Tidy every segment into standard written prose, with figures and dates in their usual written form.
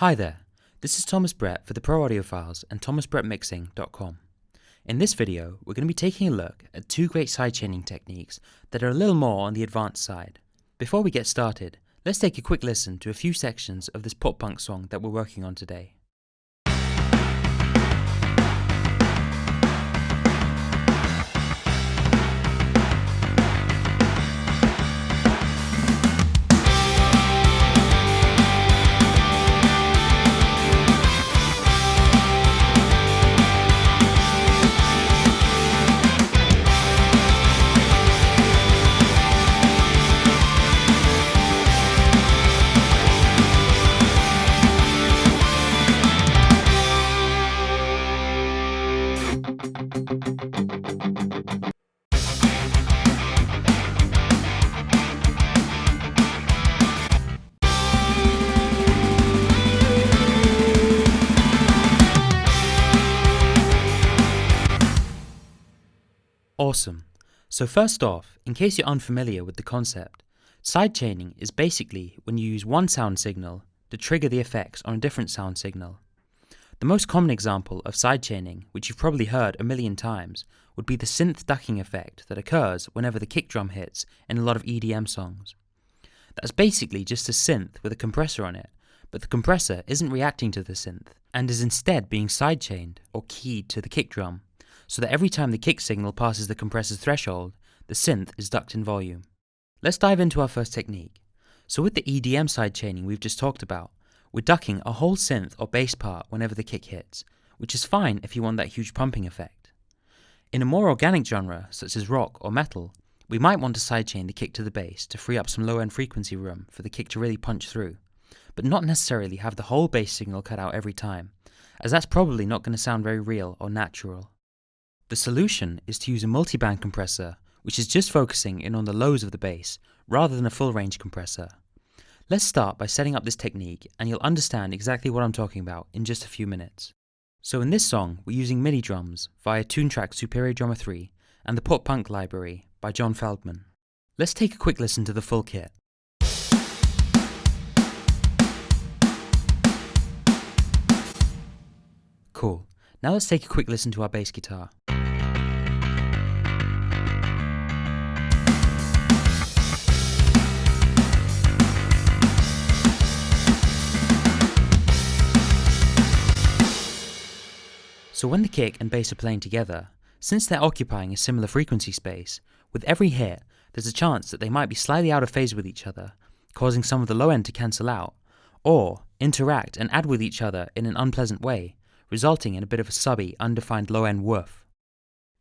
Hi there, this is Thomas Brett for the Pro Audiophiles and thomasbrettmixing.com. In this video, we're going to be taking a look at two great sidechaining techniques that are a little more on the advanced side. Before we get started, let's take a quick listen to a few sections of this pop-punk song that we're working on today. Awesome. So first off, in case you're unfamiliar with the concept, sidechaining is basically when you use one sound signal to trigger the effects on a different sound signal. The most common example of sidechaining, which you've probably heard a million times, would be the synth ducking effect that occurs whenever the kick drum hits in a lot of EDM songs. That's basically just a synth with a compressor on it, but the compressor isn't reacting to the synth and is instead being sidechained or keyed to the kick drum, so that every time the kick signal passes the compressor's threshold, the synth is ducked in volume. Let's dive into our first technique. So with the EDM sidechaining we've just talked about, we're ducking a whole synth or bass part whenever the kick hits, which is fine if you want that huge pumping effect. In a more organic genre, such as rock or metal, we might want to sidechain the kick to the bass to free up some low-end frequency room for the kick to really punch through, but not necessarily have the whole bass signal cut out every time, as that's probably not going to sound very real or natural. The solution is to use a multiband compressor, which is just focusing in on the lows of the bass, rather than a full-range compressor. Let's start by setting up this technique, and you'll understand exactly what I'm talking about in just a few minutes. So in this song, we're using MIDI drums via TuneTrack Superior Drummer 3 and the Pop Punk library by John Feldman. Let's take a quick listen to the full kit. Cool. Now let's take a quick listen to our bass guitar. So when the kick and bass are playing together, since they're occupying a similar frequency space, with every hit, there's a chance that they might be slightly out of phase with each other, causing some of the low end to cancel out, or interact and add with each other in an unpleasant way, resulting in a bit of a subby, undefined low end woof.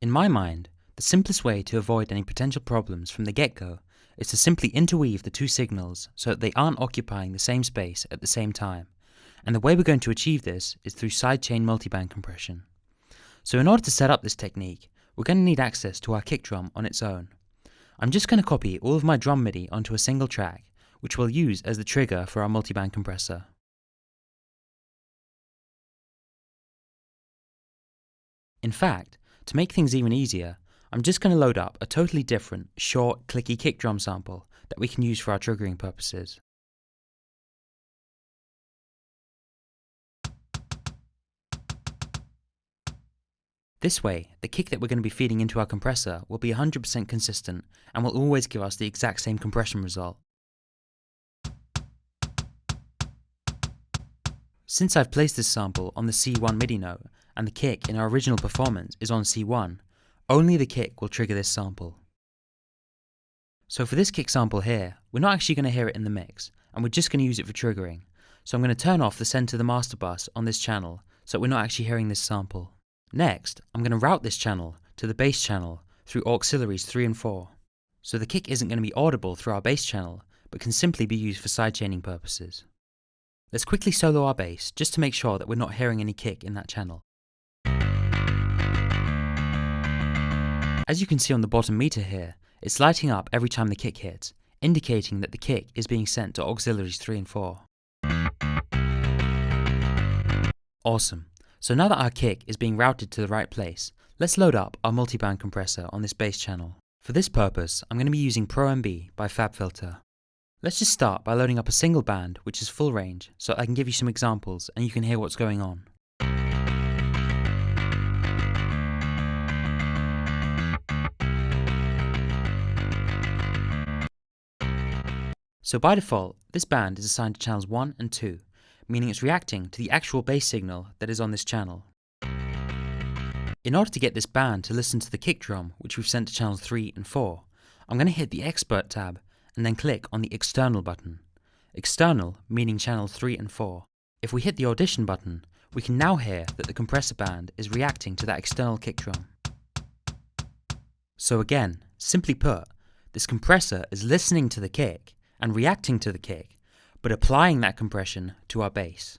In my mind, the simplest way to avoid any potential problems from the get-go is to simply interweave the two signals so that they aren't occupying the same space at the same time, and the way we're going to achieve this is through sidechain multiband compression. So in order to set up this technique, we're going to need access to our kick drum on its own. I'm just going to copy all of my drum MIDI onto a single track, which we'll use as the trigger for our multiband compressor. In fact, to make things even easier, I'm just going to load up a totally different, short, clicky kick drum sample that we can use for our triggering purposes. This way, the kick that we're going to be feeding into our compressor will be 100% consistent and will always give us the exact same compression result. Since I've placed this sample on the C1 MIDI note and the kick in our original performance is on C1, only the kick will trigger this sample. So for this kick sample here, we're not actually going to hear it in the mix, and we're just going to use it for triggering. So I'm going to turn off the send to the master bus on this channel so we're not actually hearing this sample. Next, I'm going to route this channel to the bass channel through auxiliaries 3 and 4. So the kick isn't going to be audible through our bass channel, but can simply be used for sidechaining purposes. Let's quickly solo our bass just to make sure that we're not hearing any kick in that channel. As you can see on the bottom meter here, it's lighting up every time the kick hits, indicating that the kick is being sent to auxiliaries 3 and 4. Awesome. So now that our kick is being routed to the right place, let's load up our multiband compressor on this bass channel. For this purpose, I'm going to be using Pro MB by FabFilter. Let's just start by loading up a single band which is full range so I can give you some examples and you can hear what's going on. So by default, this band is assigned to channels 1 and 2, meaning it's reacting to the actual bass signal that is on this channel. In order to get this band to listen to the kick drum, which we've sent to channels 3 and 4, I'm going to hit the Expert tab and then click on the External button. External meaning channels 3 and 4. If we hit the Audition button, we can now hear that the compressor band is reacting to that external kick drum. So again, simply put, this compressor is listening to the kick and reacting to the kick, but applying that compression to our bass.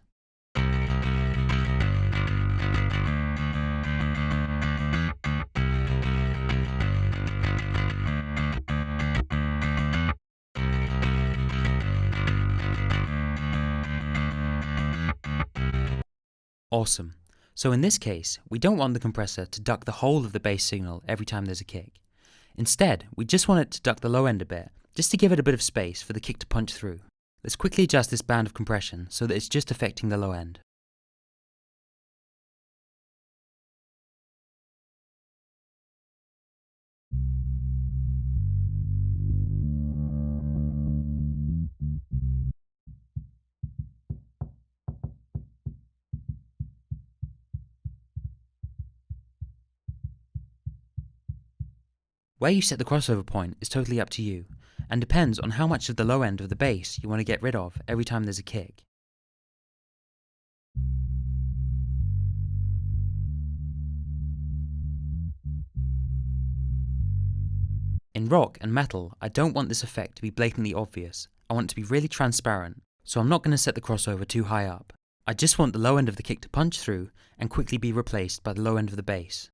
Awesome. So in this case, we don't want the compressor to duck the whole of the bass signal every time there's a kick. Instead, we just want it to duck the low end a bit, just to give it a bit of space for the kick to punch through. Let's quickly adjust this band of compression so that it's just affecting the low end. Where you set the crossover point is totally up to you, and depends on how much of the low end of the bass you want to get rid of every time there's a kick. In rock and metal, I don't want this effect to be blatantly obvious. I want it to be really transparent, so I'm not going to set the crossover too high up. I just want the low end of the kick to punch through and quickly be replaced by the low end of the bass.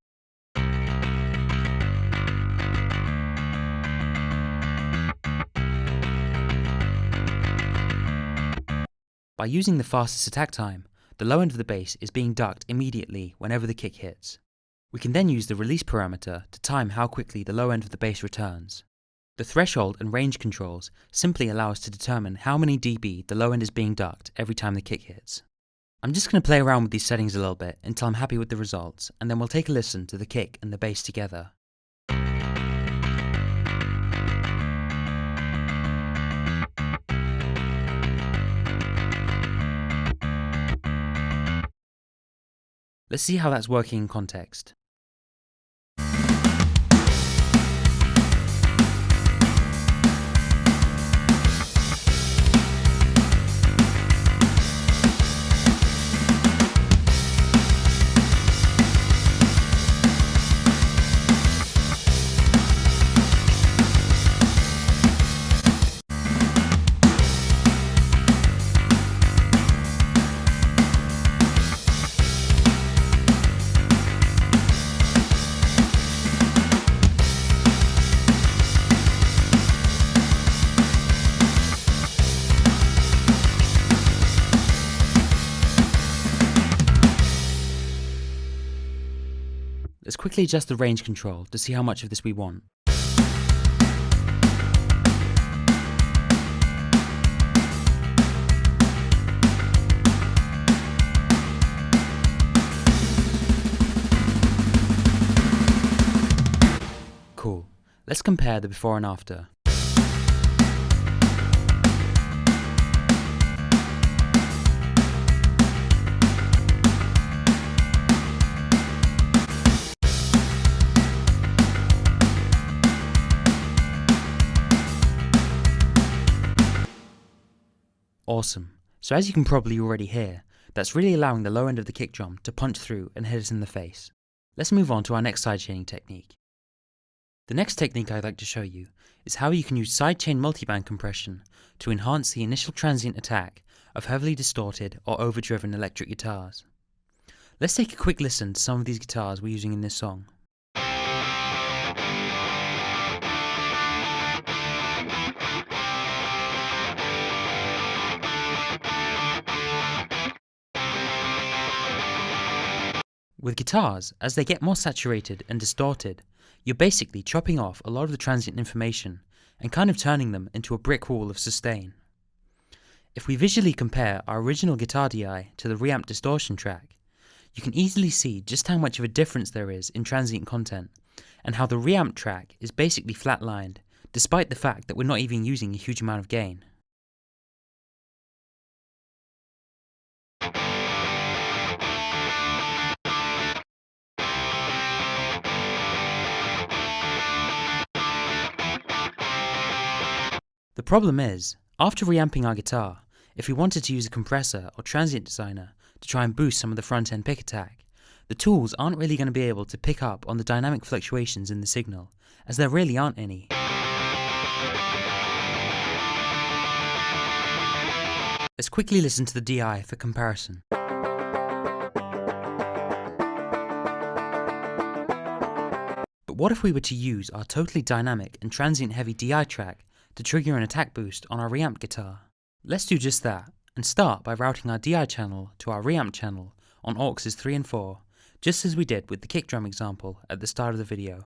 By using the fastest attack time, the low end of the bass is being ducked immediately whenever the kick hits. We can then use the release parameter to time how quickly the low end of the bass returns. The threshold and range controls simply allow us to determine how many dB the low end is being ducked every time the kick hits. I'm just going to play around with these settings a little bit until I'm happy with the results, and then we'll take a listen to the kick and the bass together. Let's see how that's working in context. Let's quickly adjust the range control to see how much of this we want. Cool. Let's compare the before and after. Awesome. So as you can probably already hear, that's really allowing the low end of the kick drum to punch through and hit us in the face. Let's move on to our next sidechaining technique. The next technique I'd like to show you is how you can use sidechain multiband compression to enhance the initial transient attack of heavily distorted or overdriven electric guitars. Let's take a quick listen to some of these guitars we're using in this song. With guitars, as they get more saturated and distorted, you're basically chopping off a lot of the transient information and kind of turning them into a brick wall of sustain. If we visually compare our original guitar DI to the reamp distortion track, you can easily see just how much of a difference there is in transient content, and how the reamp track is basically flatlined, despite the fact that we're not even using a huge amount of gain. The problem is, after reamping our guitar, if we wanted to use a compressor or transient designer to try and boost some of the front-end pick attack, the tools aren't really going to be able to pick up on the dynamic fluctuations in the signal, as there really aren't any. Let's quickly listen to the DI for comparison. But what if we were to use our totally dynamic and transient heavy DI track to trigger an attack boost on our reamp guitar? Let's do just that, and start by routing our DI channel to our reamp channel on auxes 3 and 4, just as we did with the kick drum example at the start of the video.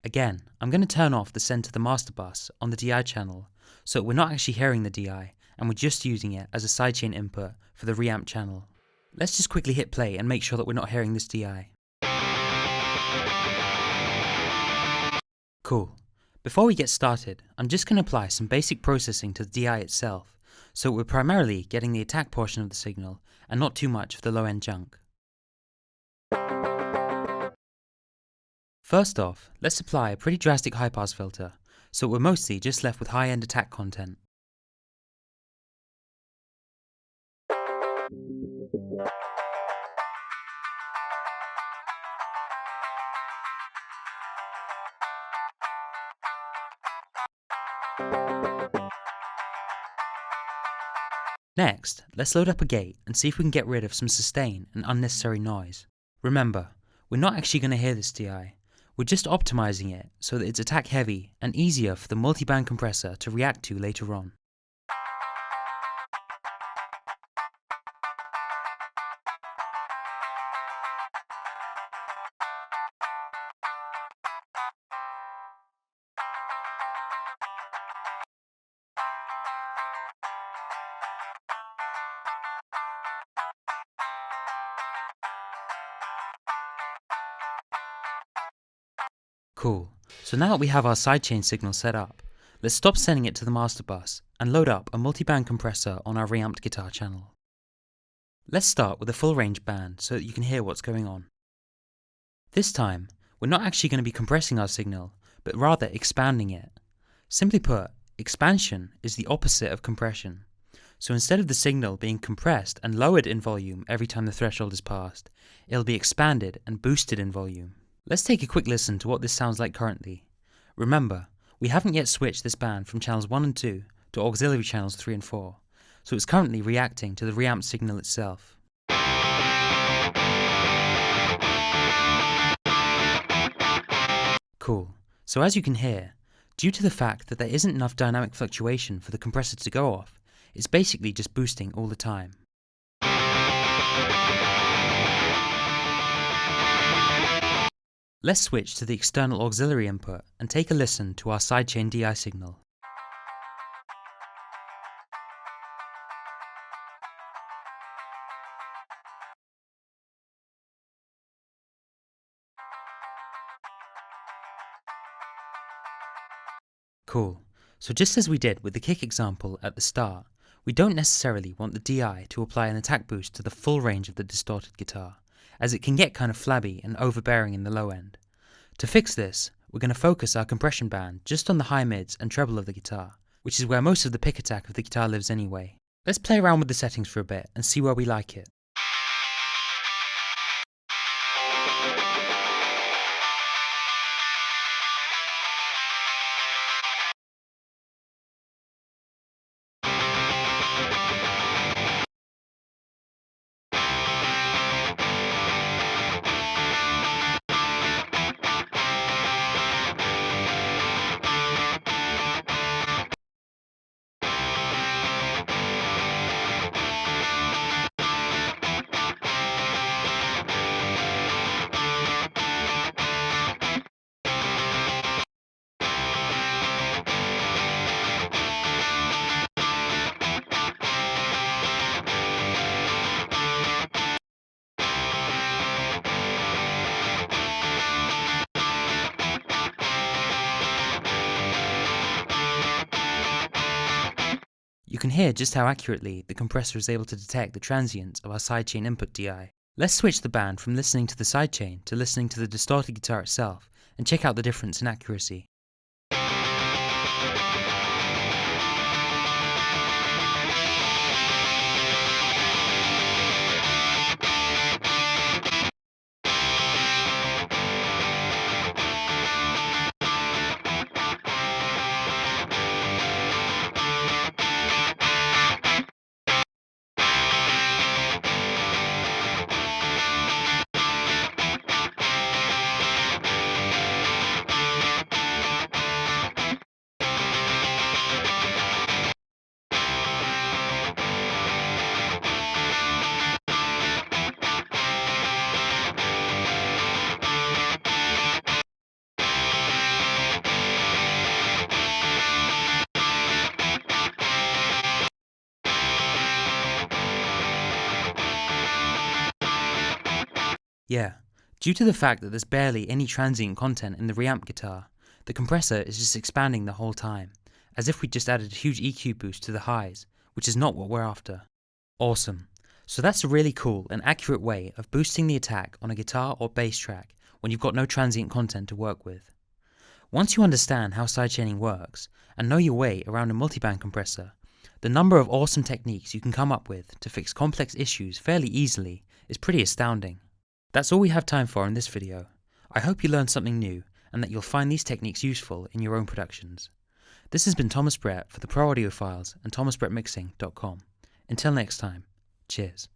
Again, I'm going to turn off the send to the master bus on the DI channel, so we're not actually hearing the DI, and we're just using it as a sidechain input for the reamp channel. Let's just quickly hit play and make sure that we're not hearing this DI. Cool. Before we get started, I'm just going to apply some basic processing to the DI itself, so we're primarily getting the attack portion of the signal and not too much of the low-end junk. First off, let's apply a pretty drastic high-pass filter, so we're mostly just left with high-end attack content. Next, let's load up a gate and see if we can get rid of some sustain and unnecessary noise. Remember, we're not actually going to hear this DI, we're just optimizing it so that it's attack heavy and easier for the multiband compressor to react to later on. Cool, so now that we have our sidechain signal set up, let's stop sending it to the master bus and load up a multiband compressor on our reamped guitar channel. Let's start with a full range band so that you can hear what's going on. This time, we're not actually going to be compressing our signal, but rather expanding it. Simply put, expansion is the opposite of compression. So instead of the signal being compressed and lowered in volume every time the threshold is passed, it'll be expanded and boosted in volume. Let's take a quick listen to what this sounds like currently. Remember, we haven't yet switched this band from channels 1 and 2 to auxiliary channels 3 and 4, so it's currently reacting to the reamped signal itself. Cool, so as you can hear, due to the fact that there isn't enough dynamic fluctuation for the compressor to go off, it's basically just boosting all the time. Let's switch to the external auxiliary input and take a listen to our sidechain DI signal. Cool, so just as we did with the kick example at the start, we don't necessarily want the DI to apply an attack boost to the full range of the distorted guitar, as it can get kind of flabby and overbearing in the low end. To fix this, we're going to focus our compression band just on the high mids and treble of the guitar, which is where most of the pick attack of the guitar lives anyway. Let's play around with the settings for a bit and see where we like it. can hear just how accurately the compressor is able to detect the transients of our sidechain input DI. Let's switch the band from listening to the sidechain to listening to the distorted guitar itself and check out the difference in accuracy. Yeah, due to the fact that there's barely any transient content in the reamp guitar, the compressor is just expanding the whole time, as if we just added a huge EQ boost to the highs, which is not what we're after. Awesome. So that's a really cool and accurate way of boosting the attack on a guitar or bass track when you've got no transient content to work with. Once you understand how sidechaining works and know your way around a multiband compressor, the number of awesome techniques you can come up with to fix complex issues fairly easily is pretty astounding. That's all we have time for in this video. I hope you learned something new and that you'll find these techniques useful in your own productions. This has been Thomas Brett for the Pro Audiophiles and thomasbrettmixing.com. Until next time, cheers.